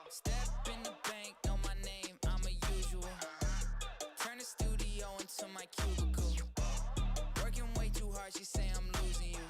Step in the bank, know my name, I'm a usual. Turn the studio into my cubicle. Working way too hard, she say I'm losing you.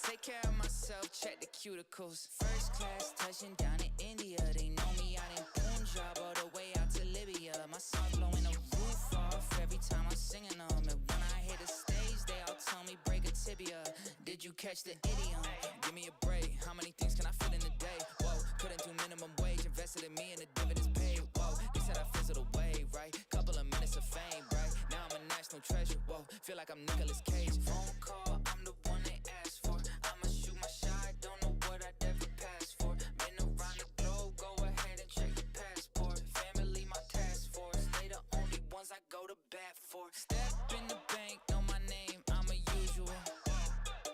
Take care of myself, check the cuticles. First class touching down in India. They know me out in Punjab all the way out to Libya. My songs blowing the roof off every time I'm singing them. And when I hit the stage, they all tell me break a tibia. Did you catch the idiom? Give me a break. How many things can I fit in a day? Whoa, couldn't do minimum wage. Invested in me and the dividends paid. Whoa, they said I fizzled away, right? Couple of minutes of fame, right? Now I'm a national treasure. Whoa, feel like I'm Nicolas Cage. Phone call, I'm the one they asked for. I'ma shoot my shot, don't know what I'd ever pass for. Been around the globe, go ahead and check your passport. Family, my task force, they the only ones I go to bat for. Step in the bank, know my name, I'm a usual.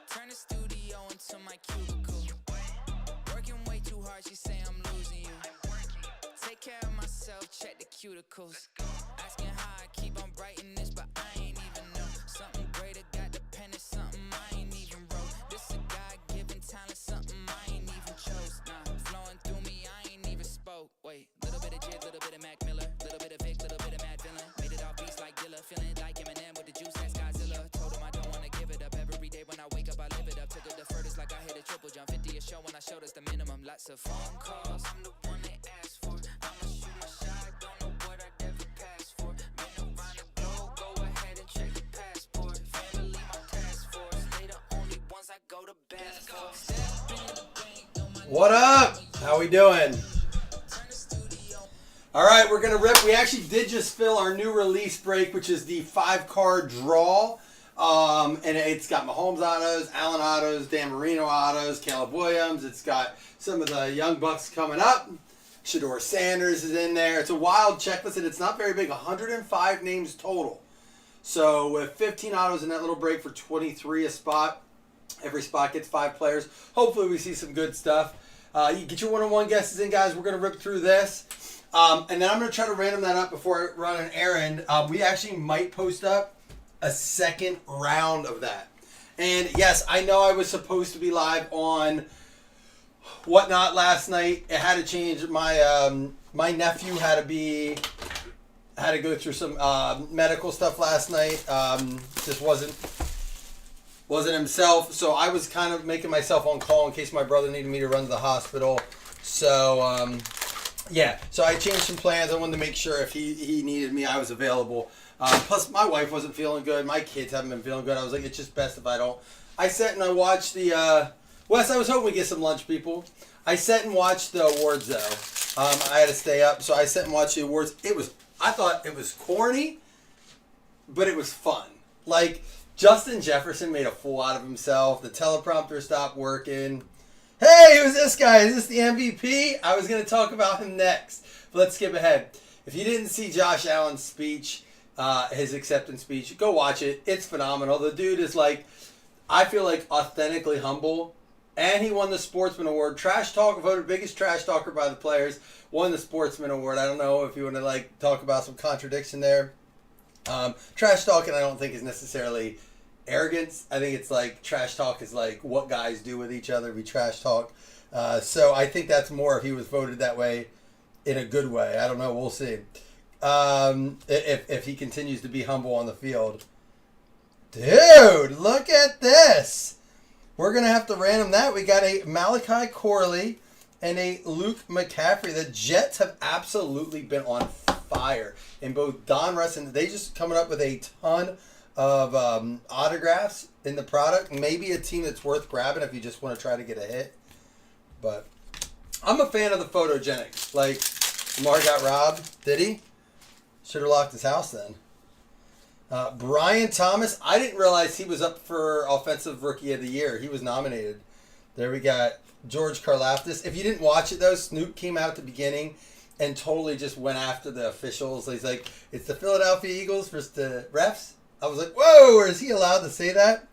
Turn the studio into my cubicle. Working way too hard, she say I'm losing you. Take care of myself, check the cuticles. Asking how I keep on writing this, but I ain't even know. Something greater got the pen and something I ain't even wrote. This a God-given talent, something I ain't even chose. Nah, flowing through me, I ain't even spoke. Wait, little bit of Jid, little bit of Mac Miller, little bit of Vic, little bit of Mad Villain. Made it all beats like Dilla, feeling like Eminem with the juice that's Godzilla. Told him I don't wanna give it up. Every day when I wake up, I live it up. Took it the furthest like I hit a triple jump. 50 a show when I showed us the minimum. Lots of phone calls, I'm the one they asked for. I'ma shoot my shot, don't know what I'd ever pass for. Been around the globe, go ahead and check your passport. Family, my task force, they the only ones I go to bat for. Step in the bank, know my What up? How we doing? turn the studio. All right, we're going to rip. We actually did just fill our new release break, which is the 5-card draw. And it's got Mahomes autos, Allen autos, Dan Marino autos, Caleb Williams. It's got some of the young bucks coming up. Shador Sanders is in there. It's a wild checklist, and it's not very big. 105 names total. So with 15 autos in that little break for 23 a spot, every spot gets 5 players. Hopefully we see some good stuff. You get your one-on-one guesses in, guys. We're going to rip through this. And then I'm going to try to random that up before I run an errand. We actually might post up a second round of that. And yes, I know I was supposed to be live on Whatnot last night. It had to change. My nephew had to go through some medical stuff last night. Just wasn't himself. So I was kind of making myself on call in case my brother needed me to run to the hospital. So yeah, so I changed some plans. I wanted to make sure if he needed me, I was available. Plus, my wife wasn't feeling good. My kids haven't been feeling good. I was like, it's just best if I don't. I sat and I watched the... Wes, I was hoping we get some lunch, people. I sat and watched the awards, though. I had to stay up, so I sat and watched the awards. I thought it was corny, but it was fun. Like, Justin Jefferson made a fool out of himself. The teleprompter stopped working. Hey, who's this guy? Is this the MVP? I was going to talk about him next. But let's skip ahead. If you didn't see Josh Allen's speech, his acceptance speech, go watch it. It's phenomenal. The dude is like, I feel like authentically humble. And he won the Sportsman Award. Trash Talk, voted biggest trash talker by the players, won the Sportsman Award. I don't know if you want to like talk about some contradiction there. Trash talking I don't think is necessarily arrogance. I think it's like trash talk is like what guys do with each other. We trash talk. So I think that's more if he was voted that way in a good way. I don't know. We'll see. If he continues to be humble on the field. Dude, look at this. We're going to have to random that. We got a Malachi Corley and a Luke McCaffrey. The Jets have absolutely been on fire in both Donruss and they just coming up with a ton of autographs in the product. Maybe a team that's worth grabbing if you just want to try to get a hit. But I'm a fan of the Phototgenix. Like, Lamar got robbed. Did he? Should have locked his house then. Brian Thomas. I didn't realize he was up for Offensive Rookie of the Year. He was nominated. There we got George Karlaftis. If you didn't watch it, though, Snoop came out at the beginning and totally just went after the officials. He's like, it's the Philadelphia Eagles versus the refs. I was like, whoa, is he allowed to say that?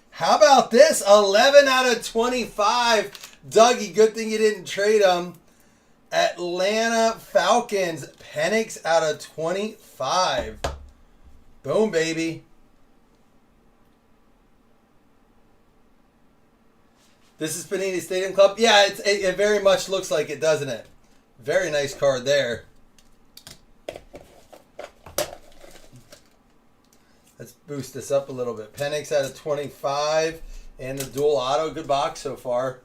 How about this? 11 out of 25. Dougie, good thing you didn't trade him. Atlanta Falcons. Penix out of 25. Boom, baby. This is Panini Stadium Club. Yeah, it very much looks like it, doesn't it? Very nice card there. Let's boost this up a little bit. Penix out of 25 and the dual auto. Good box so far.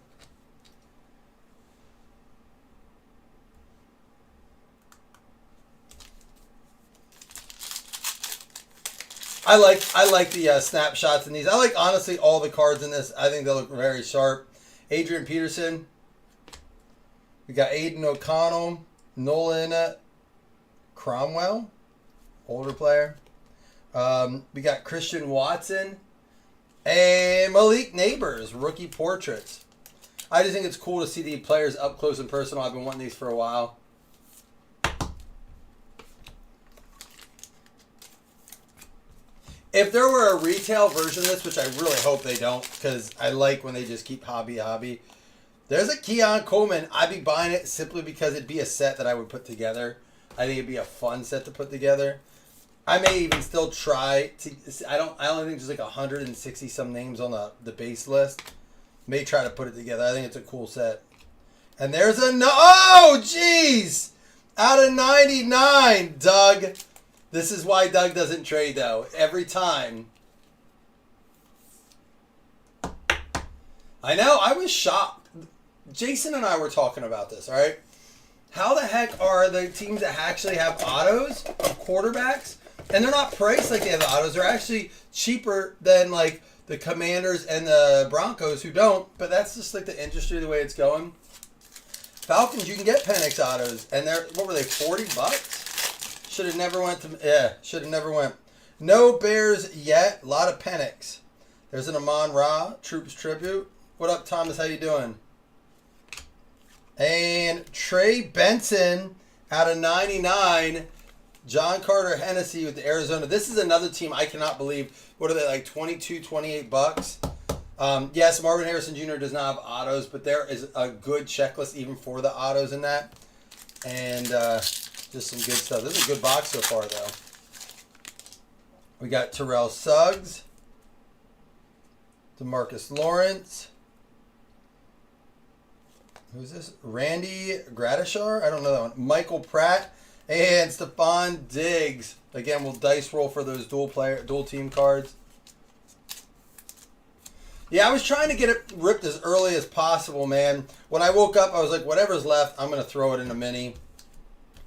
I like the snapshots in these. I like, honestly, all the cards in this. I think they look very sharp. Adrian Peterson. We got Aiden O'Connell. Nolan Cromwell. Older player. We got Christian Watson. And Malik Neighbors. Rookie portraits. I just think it's cool to see the players up close and personal. I've been wanting these for a while. If there were a retail version of this, which I really hope they don't, because I like when they just keep hobby. There's a Keon Coleman. I'd be buying it simply because it'd be a set that I would put together. I think it'd be a fun set to put together. I may even still try to. I only think there's like 160 some names on the base list. May try to put it together. I think it's a cool set. And there's a oh jeez, out of 99, Doug. This is why Doug doesn't trade, though. Every time. I know. I was shocked. Jason and I were talking about this, all right? How the heck are the teams that actually have autos of quarterbacks? And they're not priced like they have the autos. They're actually cheaper than, like, the Commanders and the Broncos who don't. But that's just, like, the industry, the way it's going. Falcons, you can get Penix autos. And they're, what were they, $40? Should have never went to, yeah, should have never went. No Bears yet. A lot of Penix. There's an Amon Ra, Troops Tribute. What up, Thomas? How you doing? And Trey Benson out of 99. John Carter Hennessy with the Arizona. This is another team I cannot believe. What are they, like 22, 28 bucks? Yes, Marvin Harrison Jr. does not have autos, but there is a good checklist even for the autos in that. And, just some good stuff. This is a good box so far, though. We got Terrell Suggs. DeMarcus Lawrence. Who's this? Randy Gradishar? I don't know that one. Michael Pratt. And Stephon Diggs. Again, we'll dice roll for those dual team cards. Yeah, I was trying to get it ripped as early as possible, man. When I woke up, I was like, whatever's left, I'm going to throw it in a mini.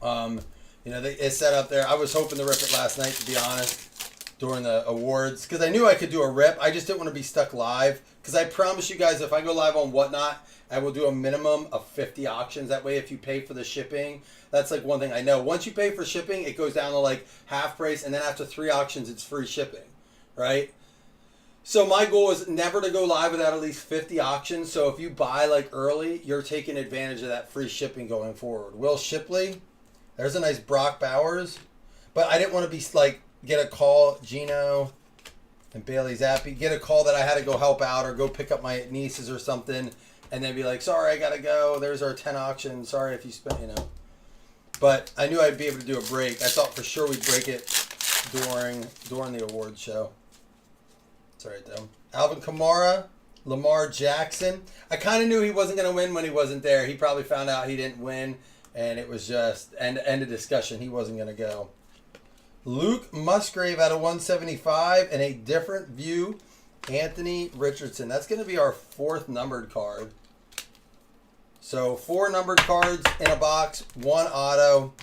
You know, it's set up there. I was hoping to rip it last night, to be honest, during the awards, because I knew I could do a rip. I just didn't want to be stuck live, because I promise you guys, if I go live on Whatnot, I will do a minimum of 50 auctions. That way, if you pay for the shipping, that's like one thing I know. Once you pay for shipping, it goes down to like half price, and then after 3 auctions, it's free shipping, right? So my goal is never to go live without at least 50 auctions. So if you buy like early, you're taking advantage of that free shipping going forward. Will Shipley. There's a nice Brock Bowers. But I didn't want to be like, get a call, Gino and Bailey Zappi, get a call that I had to go help out or go pick up my nieces or something, and then be like, sorry, I got to go. There's our 10 auction. Sorry if you spent, you know. But I knew I'd be able to do a break. I thought for sure we'd break it during the awards show. It's all right, though. Alvin Kamara, Lamar Jackson. I kind of knew he wasn't going to win when he wasn't there. He probably found out he didn't win. And it was just end of discussion. He wasn't going to go. Luke Musgrave out of 175 and a different view. Anthony Richardson. That's going to be our 4th numbered card. So 4 numbered cards in a box, 1 auto.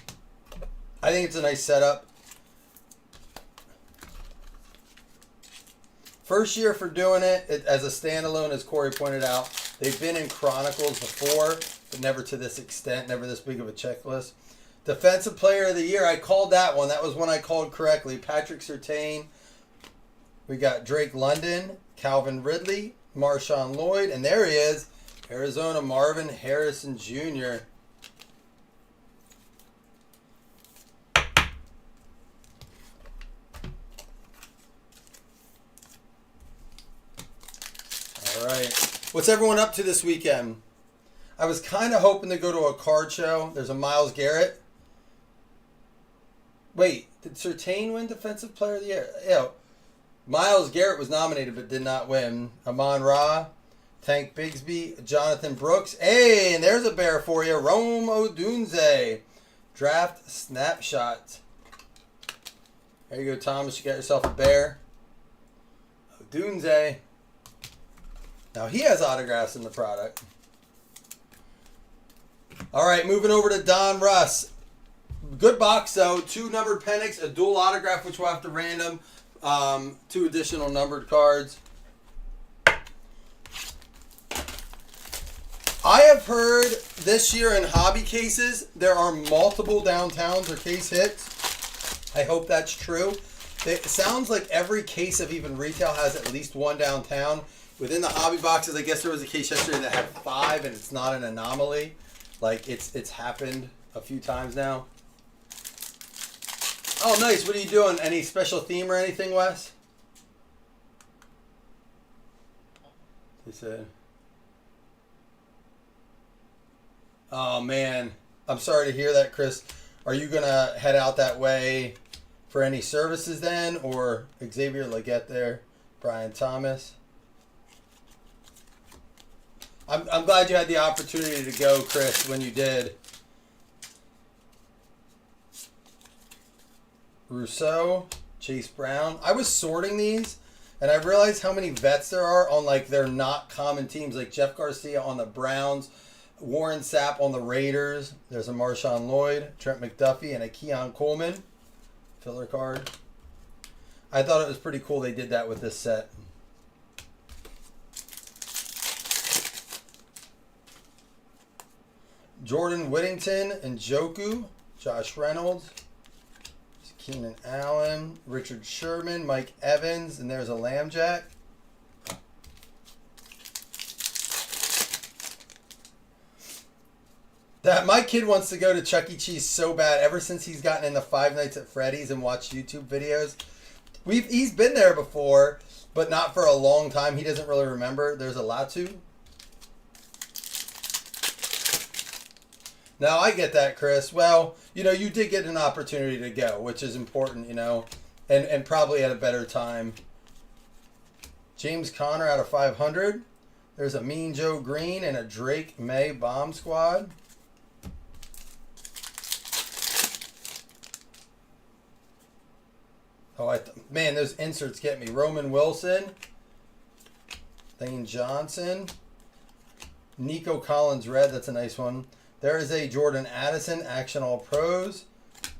I think it's a nice setup. First year for doing it as a standalone, as Corey pointed out. They've been in Chronicles before, but never to this extent, never this big of a checklist. Defensive Player of the Year, I called that one. That was one I called correctly. Patrick Surtain. We got Drake London, Calvin Ridley, Marshawn Lloyd, and there he is, Arizona Marvin Harrison Jr. All right. What's everyone up to this weekend? I was kind of hoping to go to a card show. There's a Myles Garrett. Wait, did Surtain win Defensive Player of the Year? Yeah. Myles Garrett was nominated but did not win. Amon Ra. Tank Bigsby, Jonathan Brooks. Hey, and there's a bear for you. Rome Odunze. Draft snapshot. There you go, Thomas. You got yourself a bear. Odunze. Now he has autographs in the product. All right, moving over to Donruss. Good box, though. 2 numbered Penix, a dual autograph, which we'll have to random. 2 additional numbered cards. I have heard this year in hobby cases, there are multiple downtowns or case hits. I hope that's true. It sounds like every case of even retail has at least 1 downtown. Within the hobby boxes, I guess there was a case yesterday that had 5, and it's not an anomaly. Like, it's happened a few times now. Oh, nice. What are you doing? Any special theme or anything, Wes? He said. Oh, man. I'm sorry to hear that, Chris. Are you going to head out that way for any services then? Or Xavier Leggett there? Brian Thomas? I'm glad you had the opportunity to go, Chris, when you did. Rousseau, Chase Brown. I was sorting these, and I realized how many vets there are on, like, they're not common teams. Like Jeff Garcia on the Browns, Warren Sapp on the Raiders. There's a Marshawn Lloyd, Trent McDuffie, and a Keon Coleman. Filler card. I thought it was pretty cool they did that with this set. Jordan Whittington and Njoku, Josh Reynolds, Keenan Allen, Richard Sherman, Mike Evans, and there's a Lambjack. My kid wants to go to Chuck E. Cheese so bad ever since he's gotten into Five Nights at Freddy's and watched YouTube videos. He's been there before, but not for a long time. He doesn't really remember. There's a Latu. Now, I get that, Chris. Well, you know, you did get an opportunity to go, which is important, you know, and probably at a better time. James Conner out of 500. There's a Mean Joe Green and a Drake May Bomb Squad. Oh, man, those inserts get me. Roman Wilson. Lane Johnson. Nico Collins Red. That's a nice one. There is a Jordan Addison, Action All Pros,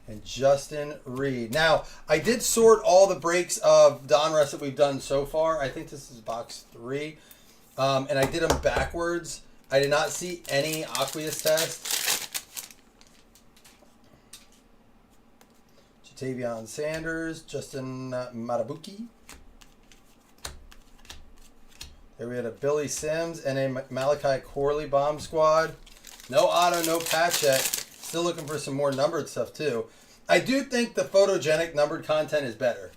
and Justin Reed. Now, I did sort all the breaks of Donruss that we've done so far. I think this is box 3. And I did them backwards. I did not see any aqueous test. Jatavion Sanders, Justin Matabuki. There we had a Billy Sims and a Malachi Corley Bomb Squad. No auto, no patch yet. Still looking for some more numbered stuff, too. I do think the Phototgenix numbered content is better.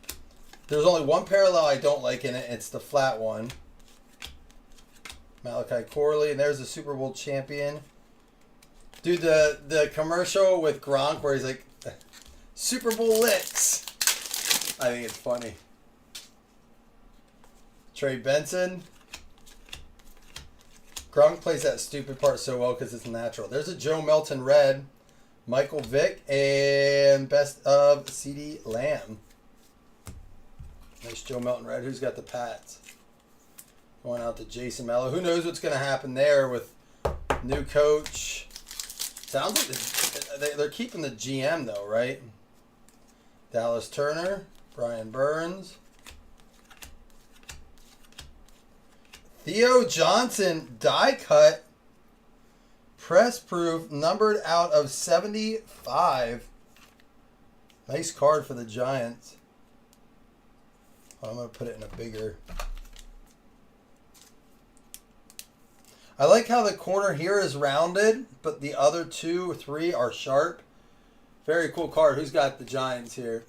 There's only one parallel I don't like in it. It's the flat one. Malachi Corley. And there's the Super Bowl champion. Dude, the commercial with Gronk where he's like, Super Bowl licks. I think it's funny. Trey Benson. Gronk plays that stupid part so well because it's natural. There's a Joe Melton Red, Michael Vick, and best of CeeDee Lamb. Nice Joe Melton Red. Who's got the Pats? Going out to Jason Mello. Who knows what's going to happen there with new coach? Sounds like they're keeping the GM though, right? Dallas Turner, Brian Burns. Theo Johnson, die cut, press proof, numbered out of 75. Nice card for the Giants. I'm going to put it in a bigger. I like how the corner here is rounded, but the other 2 or 3 are sharp. Very cool card. Who's got the Giants here?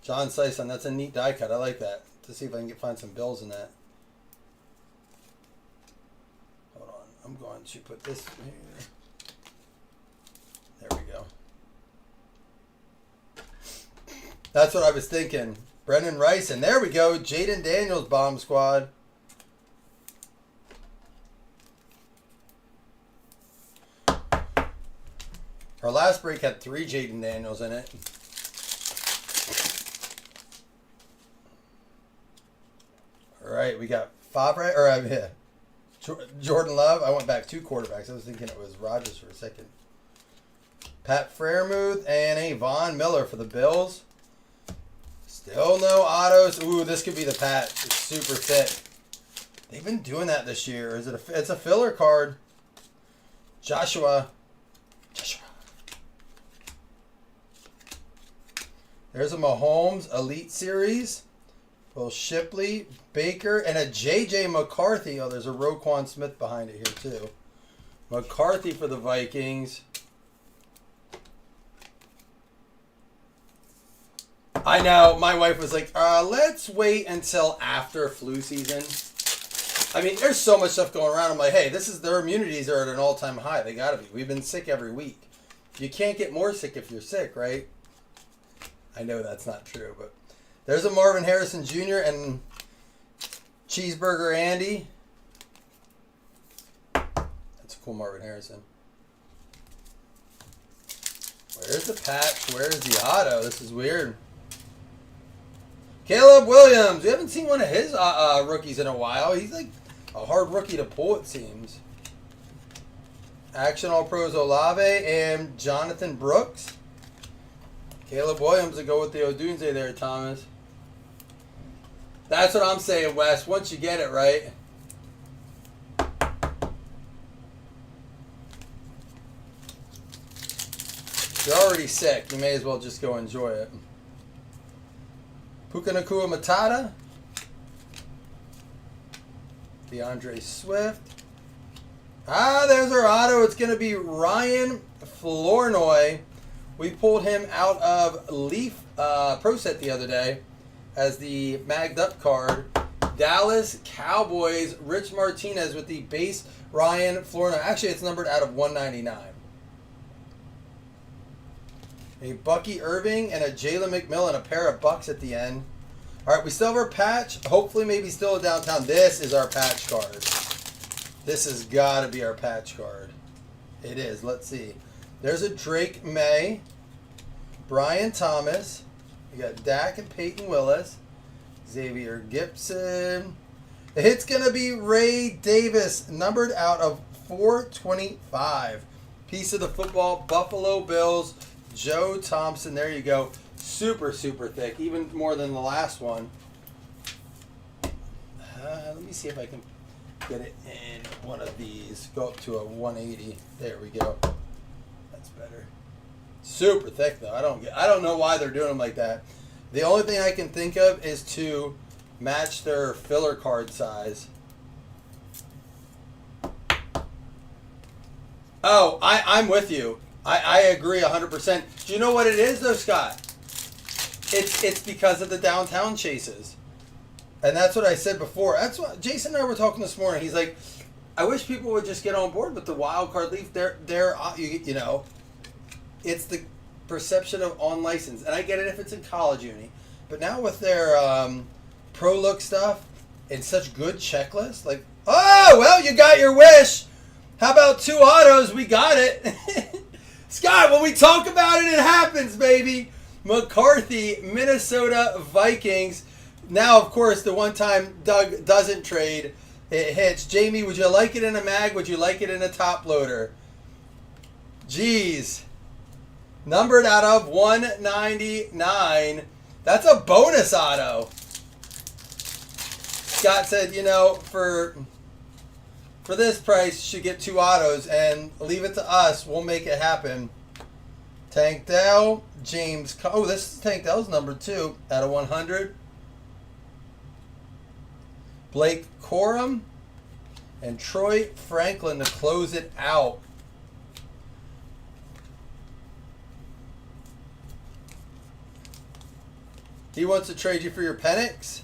John Sison. That's a neat die cut. I like that. Let's see if I can find some bills in that. I'm going to put this here. There we go. That's what I was thinking. Brendan Rice, and there we go. Jaden Daniels Bomb Squad. Our last break had 3 Jaden Daniels in it. All right, we got Favre, Jordan Love. I went back 2 quarterbacks. I was thinking it was Rodgers for a second. Pat Freiermuth and a Von Miller for the Bills. Still no autos. Ooh, this could be the Pat. It's super thick. They've been doing that this year. It's a filler card. Joshua. There's a Mahomes Elite Series. Will Shipley, Baker, and a J.J. McCarthy. Oh, there's a Roquan Smith behind it here, too. McCarthy for the Vikings. I know. My wife was like, let's wait until after flu season. I mean, there's so much stuff going around. I'm like, hey, their immunities are at an all-time high. They got to be. We've been sick every week. You can't get more sick if you're sick, right? I know that's not true, but there's a Marvin Harrison Jr. and Cheeseburger Andy. That's a cool Marvin Harrison. Where's the patch? Where's the auto? This is weird. Caleb Williams. We haven't seen one of his rookies in a while. He's like a hard rookie to pull, it seems. Action All Pros Olave and Jonathan Brooks. Caleb Williams to go with the Odunze there, Thomas. That's what I'm saying, Wes. Once you get it right. If you're already sick, you may as well just go enjoy it. Puka Nacua Matata. DeAndre Swift. There's our auto. It's going to be Ryan Flournoy. We pulled him out of Leaf Pro Set the other day as the magged up card. Dallas Cowboys, Rich Martinez with the base Ryan Flournoy. Actually, it's numbered out of 199. A Bucky Irving and a Jalen McMillan, a pair of Bucks at the end. All right, we still have our patch. Hopefully, maybe still a downtown. This is our patch card. This has got to be our patch card. It is. Let's see. There's a Drake May, Brian Thomas. We got Dak and Peyton Willis, Xavier Gibson. The hit's going to be Ray Davis, numbered out of 425. Piece of the football, Buffalo Bills, Joe Thompson. There you go. Super, super thick, even more than the last one. Let me see if I can get it in one of these. Go up to a 180. There we go. That's better. Super thick though. I don't know why they're doing them like that. The only thing I can think of is to match their filler card size. Oh, I'm with you. I agree 100%. Do you know what it is though, Scott? It's because of the downtown chases. And that's what I said before. That's what Jason and I were talking this morning. He's like, I wish people would just get on board with the wild card leaf. You know, it's the perception of on license. And I get it if it's in college uni. But now with their pro look stuff and such good checklists, like, oh, well, you got your wish. How about 2 autos? We got it. Scott, when we talk about it, it happens, baby. McCarthy, Minnesota Vikings. Now, of course, the one time Doug doesn't trade, it hits. Jamie, would you like it in a mag? Would you like it in a top loader? Jeez. Numbered out of 199. That's a bonus auto. Scott said, you know, for this price, you should get 2 autos and leave it to us. We'll make it happen. Tank Dell, James. Oh, this is Tank Dell's number 2 out of 100. Blake Corum and Troy Franklin to close it out. He wants to trade you for your Penix.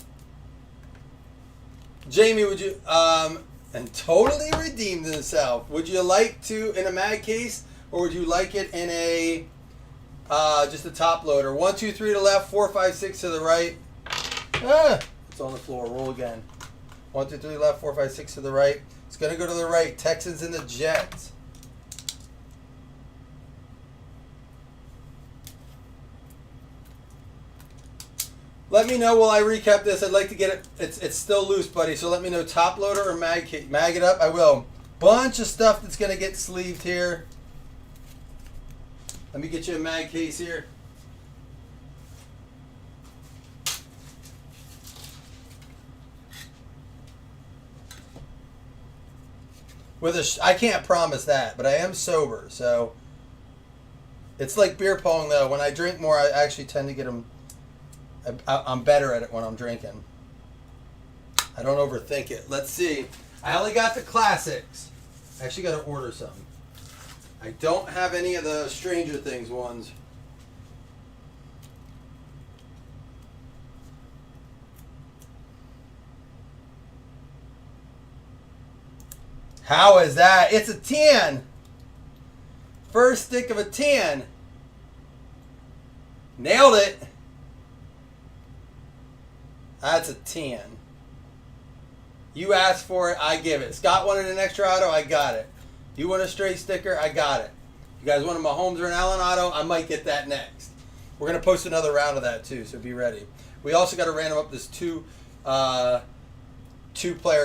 Jamie, would you and totally redeemed himself. Would you like to in a mag case, or would you like it in a just a top loader? 1, 2, 3 to the left, 4, 5, 6 to the right. It's on the floor. Roll again. 1, 2, 3 left, 4, 5, 6 to the right. It's gonna go to the right. Texans and the Jets. Let me know while I recap this. I'd like to get it. It's still loose, buddy. So let me know, top loader or mag it up. I will. Bunch of stuff that's gonna get sleeved here. Let me get you a mag case here. I can't promise that, but I am sober, so it's like beer pong though. When I drink more, I actually tend to get them. I'm better at it when I'm drinking. I don't overthink it. Let's see. I only got the classics. I actually got to order some. I don't have any of the Stranger Things ones. How is that? It's a 10. First stick of a 10. Nailed it. That's a 10. You asked for it, I give it. Scott wanted an extra auto, I got it. You want a straight sticker, I got it. You guys want a Mahomes or an Allen auto, I might get that next. We're going to post another round of that too, so be ready. We also got to random up this two player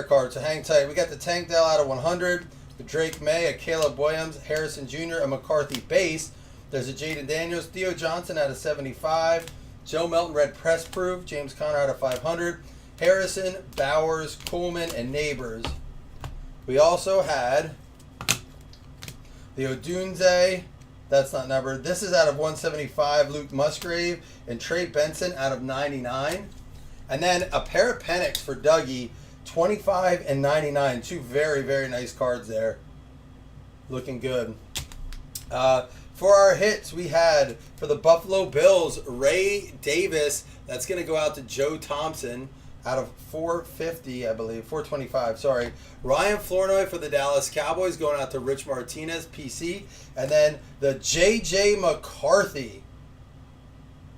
card, so hang tight. We got the Tank Dell out of 100, the Drake May, a Caleb Williams, Harrison Jr., a McCarthy base. There's a Jaden Daniels, Theo Johnson out of 75, Joe Melton red press proof, James Conner out of 500, Harrison, Bowers, Coleman, and Neighbors. We also had the Odunze, that's not numbered. This is out of 175, Luke Musgrave, and Trey Benson out of 99. And then a pair of Penix for Dougie, 25 and 99. Two very, very nice cards there. Looking good. For our hits, we had, for the Buffalo Bills, Ray Davis. That's going to go out to Joe Thompson out of 450, I believe. 425, sorry. Ryan Flournoy for the Dallas Cowboys going out to Rich Martinez, PC. And then the J.J. McCarthy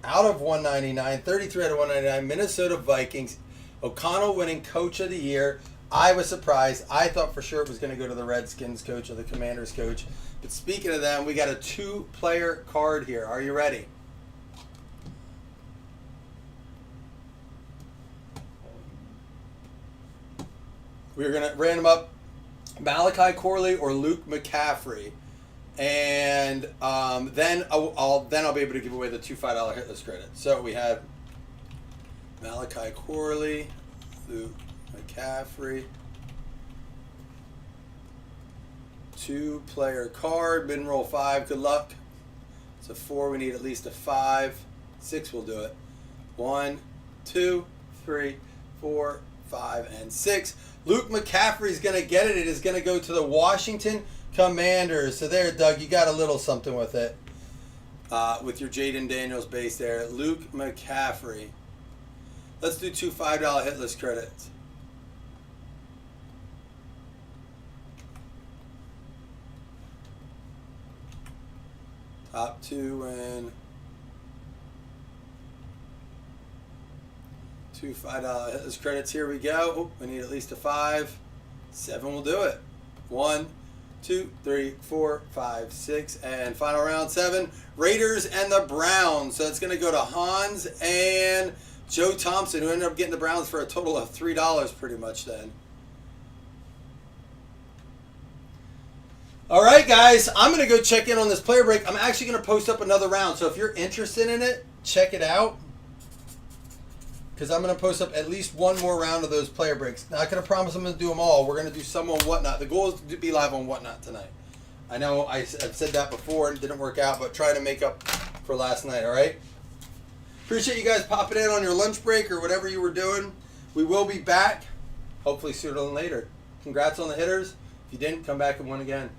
out of 199, 33 out of 199, Minnesota Vikings. O'Connell winning Coach of the Year. I was surprised. I thought for sure it was going to go to the Redskins coach or the Commanders coach. But speaking of them, we got a 2-player card here. Are you ready? We're going to random up Malachi Corley or Luke McCaffrey. And then I'll be able to give away the $2 $5 hitless credits. So we have Malachi Corley, Luke McCaffrey. 2-player card, bin roll 5, good luck. It's a 4, we need at least a 5. 6 will do it. 1, 2, 3, 4, 5, and 6. Luke McCaffrey's going to get it. It is going to go to the Washington Commanders. So there, Doug, you got a little something with it. With your Jaden Daniels base there. Luke McCaffrey. Let's do 2 $5 hitless credits. Top 2 and 2 $5 hitless credits. Here we go. Oh, we need at least a 5. 7 will do it. 1, 2, 3, 4, 5, 6, and final round 7. Raiders and the Browns. So it's going to go to Hans and Joe Thompson, who ended up getting the Browns for a total of $3 pretty much then. All right, guys, I'm going to go check in on this player break. I'm actually going to post up another round. So if you're interested in it, check it out. Because I'm going to post up at least one more round of those player breaks. Not going to promise I'm going to do them all. We're going to do some on Whatnot. The goal is to be live on Whatnot tonight. I know I've said that before and it didn't work out, but try to make up for last night, all right? Appreciate you guys popping in on your lunch break or whatever you were doing. We will be back, hopefully sooner than later. Congrats on the hitters. If you didn't, come back and win again.